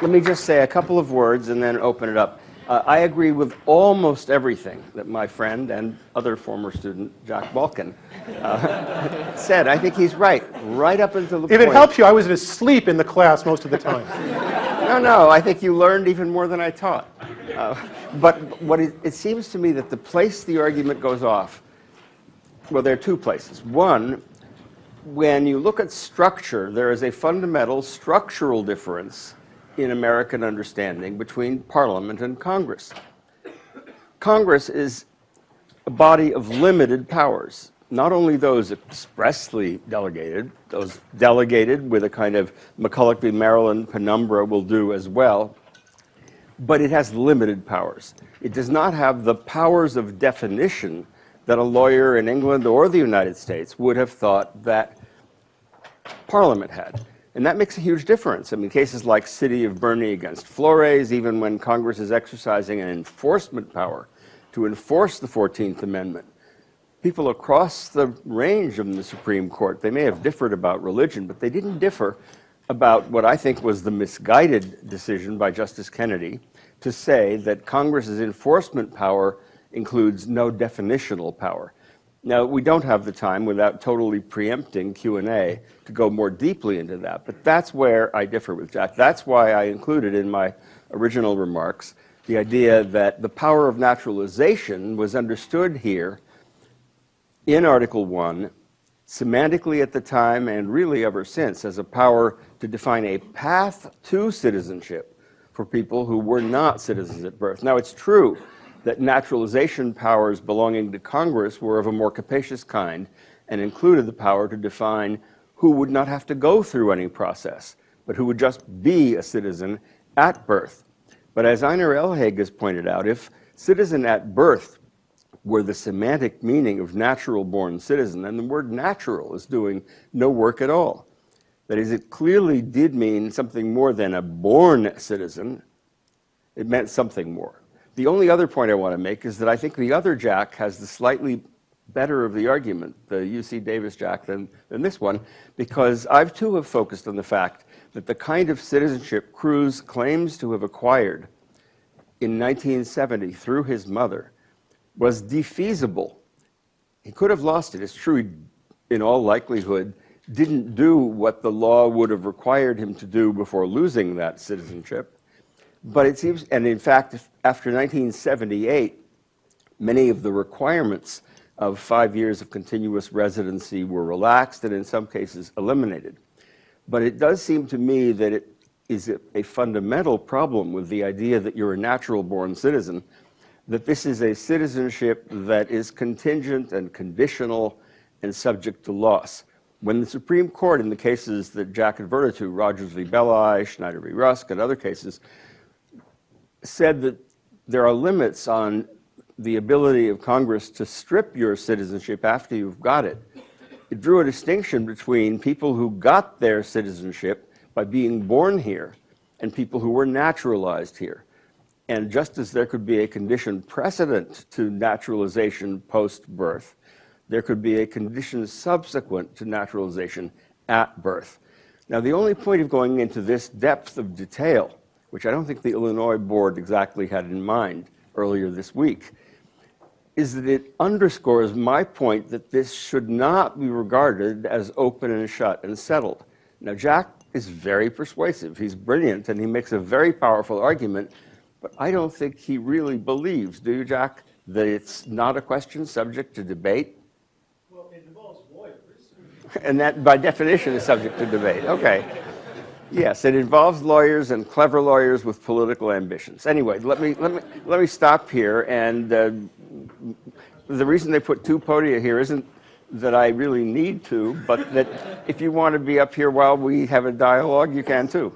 Let me just say a couple of words and then open it up. I agree with almost everything that my friend and other former student, Jack Balkin, said. I think he's right up until the point. If it helps you, I was asleep in the class most of the time. No, I think you learned even more than I taught. But it seems to me that the place the argument goes off, well, there are two places. One, when you look at structure, there is a fundamental structural difference in American understanding between Parliament and Congress. Congress is a body of limited powers, not only those expressly delegated, those delegated with a kind of McCulloch v. Maryland penumbra will do as well, but it has limited powers. It does not have the powers of definition that a lawyer in England or the United States would have thought that Parliament had. And that makes a huge difference. I mean, cases like City of Burney against Flores, even when Congress is exercising an enforcement power to enforce the 14th Amendment, people across the range of the Supreme Court, they may have differed about religion, but they didn't differ about what I think was the misguided decision by Justice Kennedy to say that Congress's enforcement power includes no definitional power. Now, we don't have the time, without totally preempting Q&A, to go more deeply into that, but that's where I differ with Jack. That's why I included in my original remarks the idea that the power of naturalization was understood here in Article 1, semantically at the time and really ever since, as a power to define a path to citizenship for people who were not citizens at birth. Now, it's true that naturalization powers belonging to Congress were of a more capacious kind and included the power to define who would not have to go through any process, but who would just be a citizen at birth. But as Einar Elhage has pointed out, if citizen at birth were the semantic meaning of natural-born citizen, then the word natural is doing no work at all. That is, it clearly did mean something more than a born citizen. It meant something more. The only other point I want to make is that I think the other Jack has the slightly better of the argument, the UC Davis Jack, than this one, because I too have focused on the fact that the kind of citizenship Cruz claims to have acquired in 1970 through his mother was defeasible. He could have lost it. It's true, he, in all likelihood, didn't do what the law would have required him to do before losing that citizenship. But it seems, and in fact, after 1978, many of the requirements of 5 years of continuous residency were relaxed and in some cases eliminated. But it does seem to me that it is a fundamental problem with the idea that you're a natural-born citizen, that this is a citizenship that is contingent and conditional and subject to loss. When the Supreme Court, in the cases that Jack adverted to, Rogers v. Belli, Schneider v. Rusk, and other cases, said that there are limits on the ability of Congress to strip your citizenship after you've got it, it drew a distinction between people who got their citizenship by being born here and people who were naturalized here. And just as there could be a condition precedent to naturalization post-birth, there could be a condition subsequent to naturalization at birth. Now, the only point of going into this depth of detail, which I don't think the Illinois board exactly had in mind earlier this week, is that it underscores my point that this should not be regarded as open and shut and settled. Now, Jack is very persuasive. He's brilliant, and he makes a very powerful argument, but I don't think he really believes, do you, Jack, that it's not a question subject to debate? Well, it involves lawyers. And that, by definition, is subject to debate. Okay. Yes, it involves lawyers and clever lawyers with political ambitions. Anyway, let me stop here. And the reason they put two podia here isn't that I really need to, but that if you want to be up here while we have a dialogue, you can too.